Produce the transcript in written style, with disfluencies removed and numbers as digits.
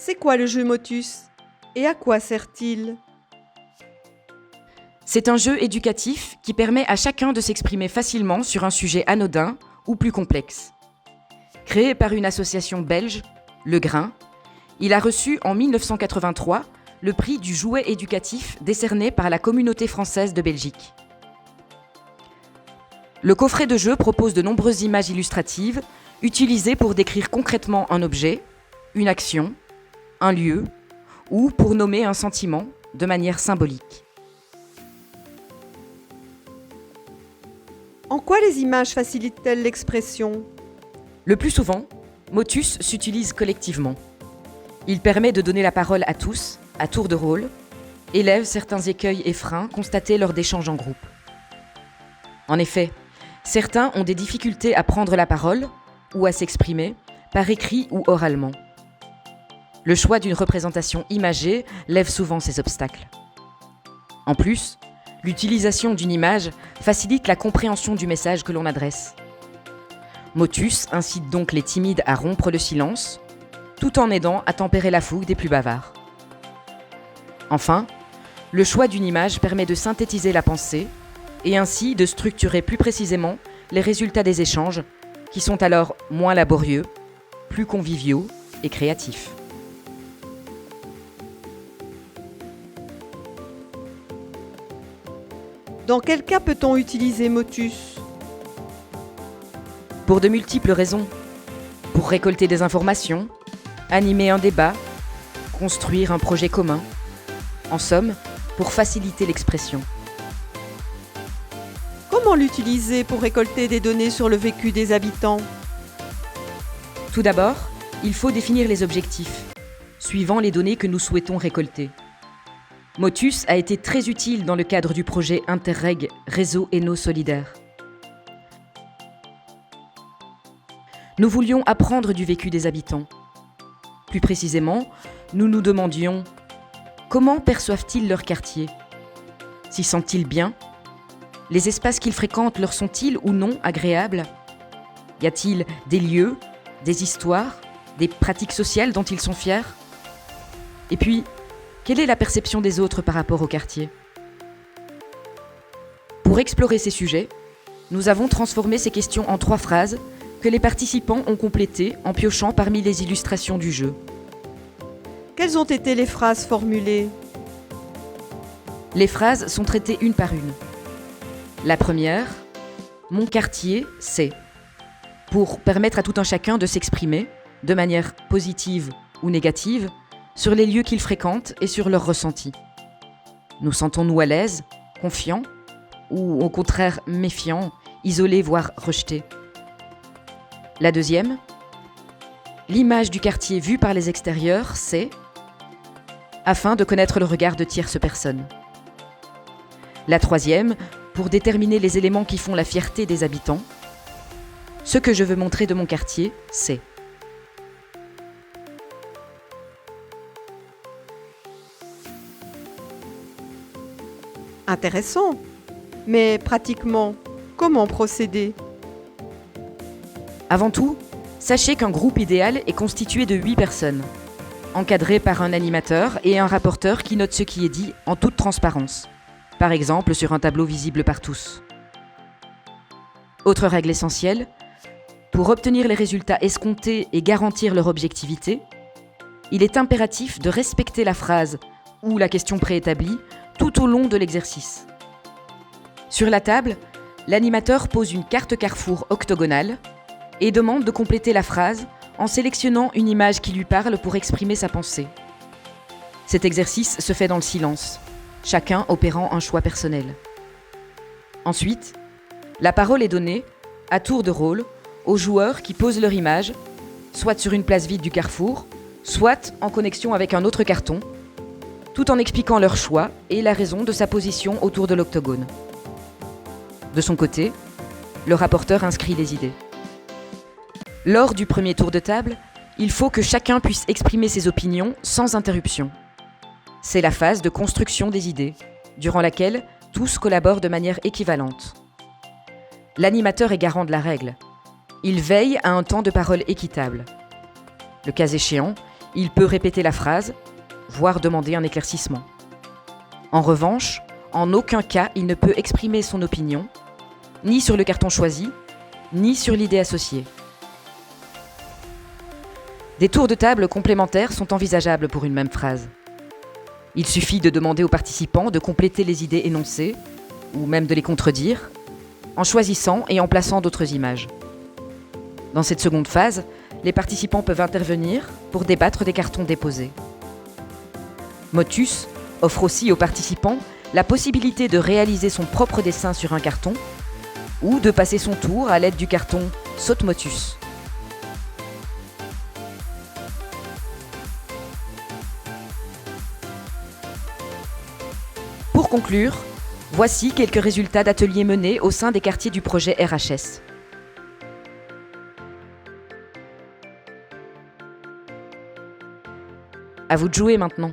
C'est quoi le jeu Motus? Et à quoi sert-il? C'est un jeu éducatif qui permet à chacun de s'exprimer facilement sur un sujet anodin ou plus complexe. Créé par une association belge, Le Grain, il a reçu en 1983 le prix du jouet éducatif décerné par la Communauté française de Belgique. Le coffret de jeu propose de nombreuses images illustratives utilisées pour décrire concrètement un objet, une action, un lieu ou pour nommer un sentiment de manière symbolique. En quoi les images facilitent-elles l'expression? Le plus souvent, Motus s'utilise collectivement. Il permet de donner la parole à tous, à tour de rôle, et lève certains écueils et freins constatés lors d'échanges en groupe. En effet, certains ont des difficultés à prendre la parole ou à s'exprimer, par écrit ou oralement. Le choix d'une représentation imagée lève souvent ces obstacles. En plus, l'utilisation d'une image facilite la compréhension du message que l'on adresse. Motus incite donc les timides à rompre le silence, tout en aidant à tempérer la fougue des plus bavards. Enfin, le choix d'une image permet de synthétiser la pensée et ainsi de structurer plus précisément les résultats des échanges, qui sont alors moins laborieux, plus conviviaux et créatifs. Dans quel cas peut-on utiliser Motus? Pour de multiples raisons. Pour récolter des informations, animer un débat, construire un projet commun. En somme, pour faciliter l'expression. Comment l'utiliser pour récolter des données sur le vécu des habitants? Tout d'abord, il faut définir les objectifs, suivant les données que nous souhaitons récolter. Motus a été très utile dans le cadre du projet Interreg Réseau Hainaut Solidaire. Nous voulions apprendre du vécu des habitants. Plus précisément, nous nous demandions comment perçoivent-ils leur quartier? S'y sentent-ils bien? Les espaces qu'ils fréquentent leur sont-ils ou non agréables? Y a-t-il des lieux, des histoires, des pratiques sociales dont ils sont fiers? Et puis, quelle est la perception des autres par rapport au quartier? Pour explorer ces sujets, nous avons transformé ces questions en 3 phrases que les participants ont complétées en piochant parmi les illustrations du jeu. Quelles ont été les phrases formulées? Les phrases sont traitées une par une. La première, « Mon quartier, c'est », pour permettre à tout un chacun de s'exprimer, de manière positive ou négative, sur les lieux qu'ils fréquentent et sur leurs ressentis. Nous sentons-nous à l'aise, confiants, ou au contraire méfiants, isolés voire rejetés? La deuxième, l'image du quartier vue par les extérieurs, c'est, afin de connaître le regard de tierces personnes. La troisième, pour déterminer les éléments qui font la fierté des habitants, ce que je veux montrer de mon quartier, c'est. Intéressant. Mais pratiquement, comment procéder? Avant tout, sachez qu'un groupe idéal est constitué de 8 personnes, encadrées par un animateur et un rapporteur qui note ce qui est dit en toute transparence, par exemple sur un tableau visible par tous. Autre règle essentielle, pour obtenir les résultats escomptés et garantir leur objectivité, il est impératif de respecter la phrase ou la question préétablie tout au long de l'exercice. Sur la table, l'animateur pose une carte Carrefour octogonale et demande de compléter la phrase en sélectionnant une image qui lui parle pour exprimer sa pensée. Cet exercice se fait dans le silence, chacun opérant un choix personnel. Ensuite, la parole est donnée, à tour de rôle, aux joueurs qui posent leur image, soit sur une place vide du carrefour, soit en connexion avec un autre carton, tout en expliquant leur choix et la raison de sa position autour de l'octogone. De son côté, le rapporteur inscrit les idées. Lors du premier tour de table, il faut que chacun puisse exprimer ses opinions sans interruption. C'est la phase de construction des idées, durant laquelle tous collaborent de manière équivalente. L'animateur est garant de la règle. Il veille à un temps de parole équitable. Le cas échéant, Il peut répéter la phrase, voire demander un éclaircissement. En revanche, en aucun cas il ne peut exprimer son opinion, ni sur le carton choisi, ni sur l'idée associée. Des tours de table complémentaires sont envisageables pour une même phrase. Il suffit de demander aux participants de compléter les idées énoncées, ou même de les contredire, en choisissant et en plaçant d'autres images. Dans cette seconde phase, les participants peuvent intervenir pour débattre des cartons déposés. Motus offre aussi aux participants la possibilité de réaliser son propre dessin sur un carton ou de passer son tour à l'aide du carton Saute Motus. Pour conclure, voici quelques résultats d'ateliers menés au sein des quartiers du projet RHS. À vous de jouer maintenant.